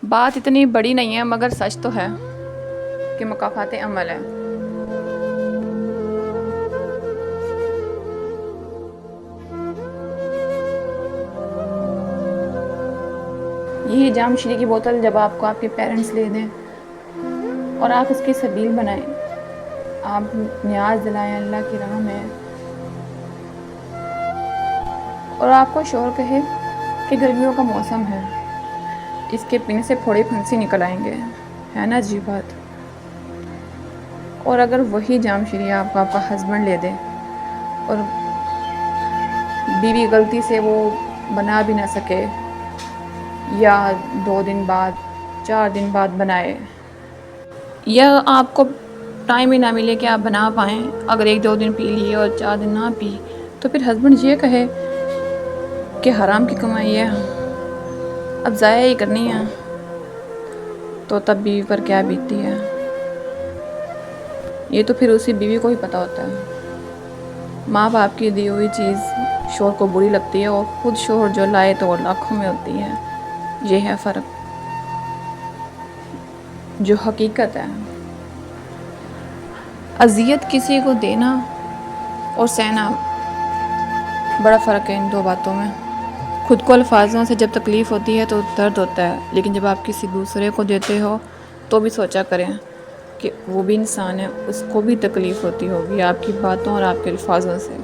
بات اتنی بڑی نہیں ہے مگر سچ تو ہے کہ مکافات عمل ہے۔ یہی جام شیریں کی بوتل جب آپ کو آپ کے پیرنٹس لے دیں اور آپ اس کی سبیل بنائیں، آپ نیاز دلائیں اللہ کی راہ میں، اور آپ کو شوہر کہے کہ گرمیوں کا موسم ہے، اس کے پینے سے پھوڑی پھنسی نکل آئیں گے، ہے نا عجیب بات؟ اور اگر وہی جام شیریں آپ کو آپ کا ہسبینڈ لے دے اور بیوی غلطی سے وہ بنا بھی نہ سکے، یا 2 دن بعد 4 دن بعد بنائے، یا آپ کو ٹائم ہی نہ ملے کہ آپ بنا پائیں، اگر 1-2 دن پی لیے اور 4 دن نہ پی، تو پھر ہسبینڈ یہ کہے کہ حرام کی کمائی ہے، اب ضائع ہی کرنی ہے، تو تب بیوی پر کیا بیتتی ہے؟ یہ تو پھر اسی بیوی کو ہی پتہ ہوتا ہے۔ ماں باپ کی دی ہوئی چیز شوہر کو بری لگتی ہے، اور خود شوہر جو لائے تو وہ لاکھوں میں ہوتی ہے۔ یہ ہے فرق جو حقیقت ہے۔ اذیت کسی کو دینا اور سہنا، بڑا فرق ہے ان 2 باتوں میں۔ خود کو الفاظوں سے جب تکلیف ہوتی ہے تو درد ہوتا ہے، لیکن جب آپ کسی دوسرے کو دیتے ہو تو بھی سوچا کریں کہ وہ بھی انسان ہے، اس کو بھی تکلیف ہوتی ہوگی آپ کی باتوں اور آپ کے الفاظوں سے۔